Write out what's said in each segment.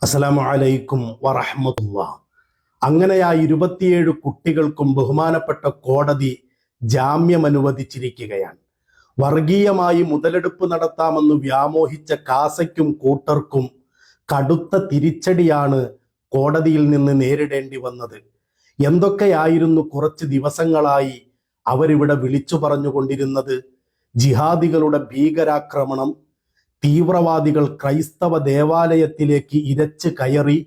അസ്സലാമു അലൈക്കും വറഹ്മത്തുള്ളാഹ്. അങ്ങനെ ആ 27 കുട്ടികൾക്കും ബഹുമാനപ്പെട്ട കോടതി ജാമ്യം അനുവദിച്ചിരിക്കുകയാണ്. വർഗീയമായി മുതലെടുപ്പ് നടത്താമെന്ന് വ്യാമോഹിച്ച കാസയ്ക്കും കൂട്ടർക്കും കടുത്ത തിരിച്ചടിയാണ് കോടതിയിൽ നിന്ന് നേരിടേണ്ടി വന്നത്. എന്തൊക്കെയായിരുന്നു കുറച്ച് ദിവസങ്ങളായി അവരിവിടെ വിളിച്ചു പറഞ്ഞുകൊണ്ടിരുന്നത്? ജിഹാദികളുടെ ഭീകരാക്രമണം, തീവ്രവാദികൾ ക്രൈസ്തവ ദേവാലയത്തിലേക്ക് ഇരച്ച് കയറി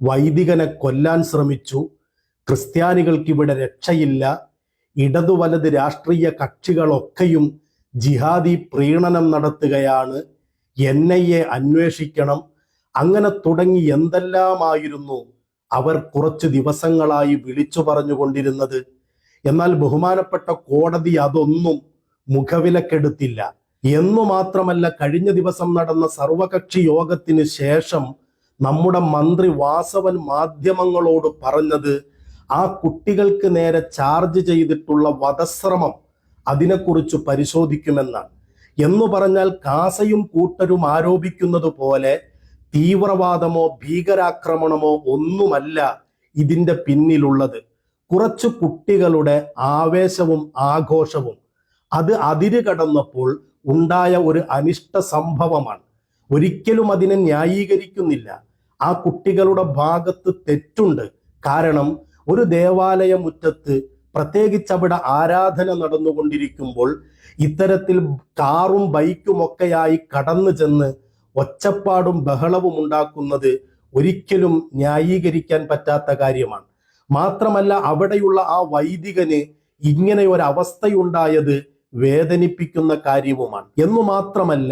വൈദികനെ കൊല്ലാൻ ശ്രമിച്ചു, ക്രിസ്ത്യാനികൾക്കിവിടെ രക്ഷയില്ല, ഇടതു വലത് രാഷ്ട്രീയ കക്ഷികളൊക്കെയും ജിഹാദി പ്രീണനം നടത്തുകയാണ്, NIA അന്വേഷിക്കണം, അങ്ങനെ തുടങ്ങി എന്തെല്ലാമായിരുന്നു അവർ കുറച്ച് ദിവസങ്ങളായി വിളിച്ചു പറഞ്ഞുകൊണ്ടിരുന്നത്. എന്നാൽ ബഹുമാനപ്പെട്ട കോടതി അതൊന്നും മുഖവിലക്കെടുത്തില്ല. എന്നു മാത്രമല്ല, കഴിഞ്ഞ ദിവസം നടന്ന സർവകക്ഷി യോഗത്തിന് ശേഷം നമ്മുടെ മന്ത്രി വാസവൻ മാധ്യമങ്ങളോട് പറഞ്ഞത് ആ കുട്ടികൾക്ക് നേരെ ചാർജ് ചെയ്തിട്ടുള്ള വധശ്രമം അതിനെക്കുറിച്ച് പരിശോധിക്കുമെന്നാണ്. എന്നു പറഞ്ഞാൽ കാസയും കൂട്ടരും ആരോപിക്കുന്നത് പോലെ തീവ്രവാദമോ ഭീകരാക്രമണമോ ഒന്നുമല്ല ഇതിൻ്റെ പിന്നിലുള്ളത്. കുറച്ച് കുട്ടികളുടെ ആവേശവും ആഘോഷവും അത് അതിര് കടന്നപ്പോൾ ഉണ്ടായ ഒരു അനിഷ്ട സംഭവമാണ്. ഒരിക്കലും അതിനെ ന്യായീകരിക്കുന്നില്ല. ആ കുട്ടികളുടെ ഭാഗത്ത് തെറ്റുണ്ട്. കാരണം ഒരു ദേവാലയ മുറ്റത്ത്, പ്രത്യേകിച്ച് അവിടെ ആരാധന നടന്നുകൊണ്ടിരിക്കുമ്പോൾ ഇത്തരത്തിൽ കാറും ബൈക്കും ഒക്കെയായി കടന്നു ചെന്ന് ഒച്ചപ്പാടും ബഹളവും ഉണ്ടാക്കുന്നത് ഒരിക്കലും ന്യായീകരിക്കാൻ പറ്റാത്ത കാര്യമാണ്. മാത്രമല്ല, അവിടെയുള്ള ആ വൈദികന് ഇങ്ങനെ ഒരു അവസ്ഥയുണ്ടായത് വേദനിപ്പിക്കുന്ന കാര്യവുമാണ്. എന്നു മാത്രമല്ല,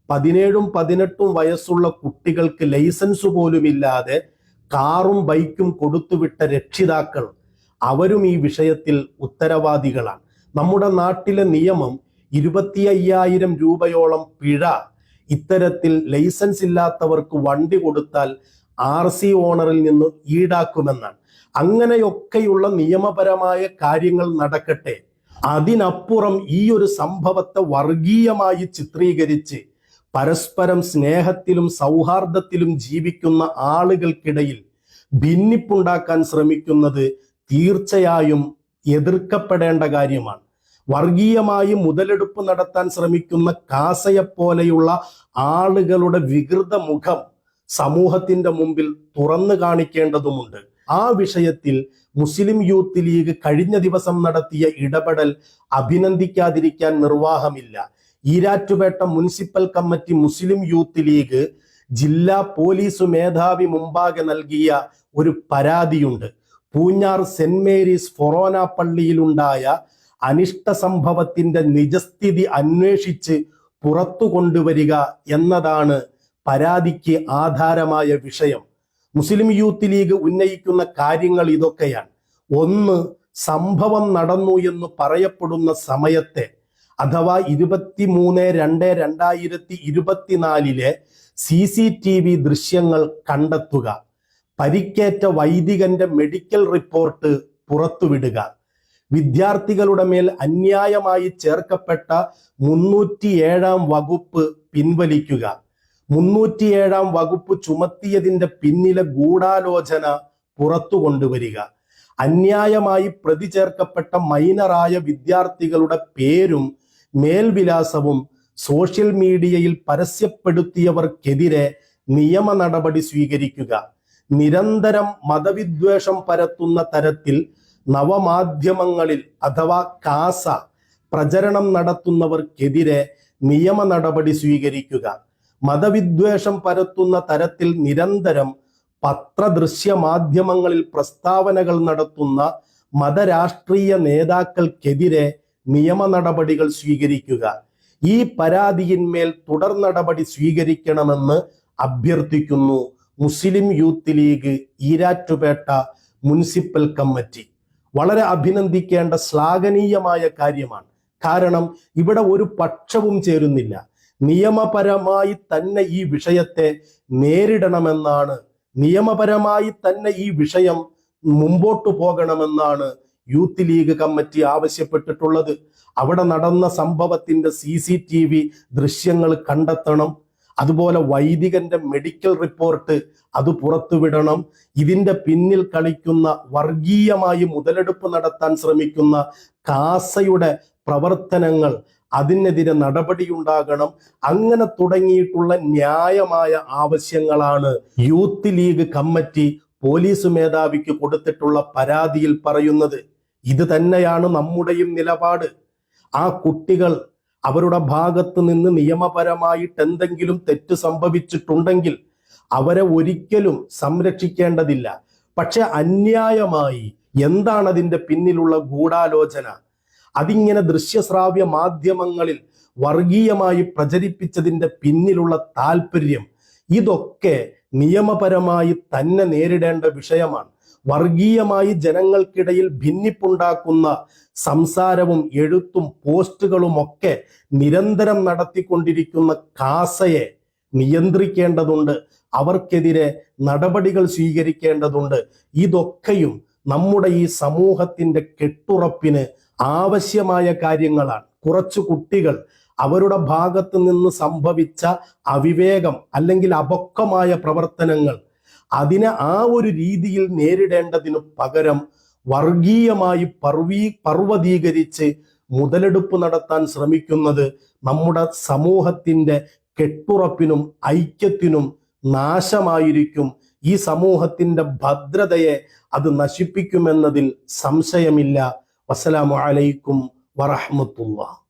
17ഉം 18ഉം വയസ്സുള്ള കുട്ടികൾക്ക് ലൈസൻസ് പോലുമില്ലാതെ കാറും ബൈക്കും കൊടുത്തുവിട്ട രക്ഷിതാക്കൾ, അവരും ഈ വിഷയത്തിൽ ഉത്തരവാദികളാണ്. നമ്മുടെ നാട്ടിലെ നിയമം 25,000 രൂപയോളം പിഴ ഇത്തരത്തിൽ ലൈസൻസ് ഇല്ലാത്തവർക്ക് വണ്ടി കൊടുത്താൽ RC ഓണറിൽ നിന്ന് ഈടാക്കുമെന്നാണ്. അങ്ങനെയൊക്കെയുള്ള നിയമപരമായ കാര്യങ്ങൾ നടക്കട്ടെ. അതിനപ്പുറം ഈ ഒരു സംഭവത്തെ വർഗീയമായി ചിത്രീകരിച്ച് പരസ്പരം സ്നേഹത്തിലും സൗഹാർദ്ദത്തിലും ജീവിക്കുന്ന ആളുകൾക്കിടയിൽ ഭിന്നിപ്പുണ്ടാക്കാൻ ശ്രമിക്കുന്നത് തീർച്ചയായും എതിർക്കപ്പെടേണ്ട കാര്യമാണ്. വർഗീയമായി മുതലെടുപ്പ് നടത്താൻ ശ്രമിക്കുന്ന കാസയെപ്പോലെയുള്ള ആളുകളുടെ വികൃത മുഖം സമൂഹത്തിന്റെ മുമ്പിൽ തുറന്നു കാണിക്കേണ്ടതുമുണ്ട്. ആ വിഷയത്തിൽ മുസ്ലിം യൂത്ത് ലീഗ് കഴിഞ്ഞ ദിവസം നടത്തിയ ഇടപെടൽ അഭിനന്ദിക്കാതിരിക്കാൻ നിർവാഹമില്ല. ഈരാറ്റുപേട്ട മുനിസിപ്പൽ കമ്മിറ്റി മുസ്ലിം യൂത്ത് ലീഗ് ജില്ലാ പോലീസ് മേധാവി മുമ്പാകെ നൽകിയ ഒരു പരാതിയുണ്ട്. പൂഞ്ഞാർ സെന്റ് മേരീസ് ഫൊറോന പള്ളിയിലുണ്ടായ അനിഷ്ട സംഭവത്തിന്റെ നിജസ്ഥിതി അന്വേഷിച്ച് പുറത്തു കൊണ്ടുവരിക എന്നതാണ് പരാതിക്ക് ആധാരമായ വിഷയം. മുസ്ലിം യൂത്ത് ലീഗ് ഉന്നയിക്കുന്ന കാര്യങ്ങൾ ഇതൊക്കെയാണ്. ഒന്ന്, സംഭവം നടന്നു എന്ന് പറയപ്പെടുന്ന സമയത്തെ, അഥവാ 23/2/2024 CCTV ദൃശ്യങ്ങൾ കണ്ടെത്തുക, പരിക്കേറ്റ വൈദികന്റെ മെഡിക്കൽ റിപ്പോർട്ട് പുറത്തുവിടുക, വിദ്യാർത്ഥികളുടെ മേൽ അന്യായമായി ചേർക്കപ്പെട്ട 307-ാം വകുപ്പ് പിൻവലിക്കുക, 307-ാം വകുപ്പ് ചുമത്തിയതിന്റെ പിന്നിലെ ഗൂഢാലോചന പുറത്തു കൊണ്ടുവരിക, അന്യായമായി പ്രതി ചേർക്കപ്പെട്ട മൈനറായ വിദ്യാർത്ഥികളുടെ പേരും മേൽവിലാസവും സോഷ്യൽ മീഡിയയിൽ പരസ്യപ്പെടുത്തിയവർക്കെതിരെ നിയമ നടപടി സ്വീകരിക്കുക, നിരന്തരം മതവിദ്വേഷം പരത്തുന്ന തരത്തിൽ നവമാധ്യമങ്ങളിൽ അഥവാ കാസ പ്രചരണം നടത്തുന്നവർക്കെതിരെ നിയമ നടപടി സ്വീകരിക്കുക, മതവിദ്വേഷം പരത്തുന്ന തരത്തിൽ നിരന്തരം പത്രദൃശ്യ മാധ്യമങ്ങളിൽ പ്രസ്താവനകൾ നടത്തുന്ന മതരാഷ്ട്രീയ നേതാക്കൾക്കെതിരെ നിയമ നടപടികൾ സ്വീകരിക്കുക. ഈ പരാതിയിന്മേൽ തുടർ നടപടി സ്വീകരിക്കണമെന്ന് അഭ്യർത്ഥിക്കുന്നു Muslim youth league Erattupetta municipal committee. വളരെ അഭിനന്ദിക്കേണ്ട ശ്ലാഘനീയമായ കാര്യമാണ്. കാരണം ഇവിടെ ഒരു പക്ഷവും ചേരുന്നില്ല. നിയമപരമായി തന്നെ ഈ വിഷയത്തെ നേരിടണമെന്നാണ്, നിയമപരമായി തന്നെ ഈ വിഷയം മുമ്പോട്ടു പോകണമെന്നാണ് യൂത്ത് ലീഗ് കമ്മിറ്റി ആവശ്യപ്പെട്ടിട്ടുള്ളത്. അവിടെ നടന്ന സംഭവത്തിന്റെ CCTV ദൃശ്യങ്ങൾ കണ്ടെത്തണം. അതുപോലെ വൈദികന്റെ മെഡിക്കൽ റിപ്പോർട്ട് അത് പുറത്തുവിടണം. ഇതിന്റെ പിന്നിൽ കളിക്കുന്ന വർഗീയമായി മുതലെടുപ്പ് നടത്താൻ ശ്രമിക്കുന്ന കാസയുടെ പ്രവർത്തനങ്ങൾ, അതിനെതിരെ നടപടിയുണ്ടാകണം. അങ്ങനെ തുടങ്ങിയിട്ടുള്ള ന്യായമായ ആവശ്യങ്ങളാണ് യൂത്ത് ലീഗ് കമ്മിറ്റി പോലീസ് മേധാവിക്ക് കൊടുത്തിട്ടുള്ള പരാതിയിൽ പറയുന്നത്. ഇത് തന്നെയാണ് നമ്മുടെയും നിലപാട്. ആ കുട്ടികൾ അവരുടെ ഭാഗത്ത് നിന്ന് നിയമപരമായിട്ട് എന്തെങ്കിലും തെറ്റ് സംഭവിച്ചിട്ടുണ്ടെങ്കിൽ അവരെ ഒരിക്കലും സംരക്ഷിക്കേണ്ടതില്ല. പക്ഷെ അന്യായമായി എന്താണ് അതിൻ്റെ പിന്നിലുള്ള ഗൂഢാലോചന? അതിങ്ങനെ ദൃശ്യശ്രാവ്യ മാധ്യമങ്ങളിൽ വർഗീയമായി പ്രചരിപ്പിച്ചതിൻ്റെ പിന്നിലുള്ള താല്പര്യം, ഇതൊക്കെ നിയമപരമായി തന്നെ നേരിടേണ്ട വിഷയമാണ്. വർഗീയമായി ജനങ്ങൾക്കിടയിൽ ഭിന്നിപ്പുണ്ടാക്കുന്ന സംസാരവും എഴുത്തും പോസ്റ്റുകളും ഒക്കെ നിരന്തരം നടത്തിക്കൊണ്ടിരിക്കുന്ന കാസയെ നിയന്ത്രിക്കേണ്ടതുണ്ട്. അവർക്കെതിരെ നടപടികൾ സ്വീകരിക്കേണ്ടതുണ്ട്. ഇതൊക്കെയും നമ്മുടെ ഈ സമൂഹത്തിന്റെ കെട്ടുറപ്പിന് ആവശ്യമായ കാര്യങ്ങളാണ്. കുറച്ചു കുട്ടികൾ അവരുടെ ഭാഗത്ത് നിന്ന് സംഭവിച്ച അവിവേകം അല്ലെങ്കിൽ അപക്വമായ പ്രവർത്തനങ്ങൾ, അതിനെ ആ ഒരു രീതിയിൽ നേരിടേണ്ടതിനു പകരം വർഗീയമായി പർവ്വതീകരിച്ച് മുതലെടുപ്പ് നടത്താൻ ശ്രമിക്കുന്നത് നമ്മുടെ സമൂഹത്തിന്റെ കെട്ടുറപ്പിനും ഐക്യത്തിനും നാശമായിരിക്കും. ഈ സമൂഹത്തിന്റെ ഭദ്രതയെ അത് നശിപ്പിക്കുമെന്നതിൽ സംശയമില്ല. വസ്സലാമു അലൈക്കും വറഹ്മത്തുള്ളാഹി.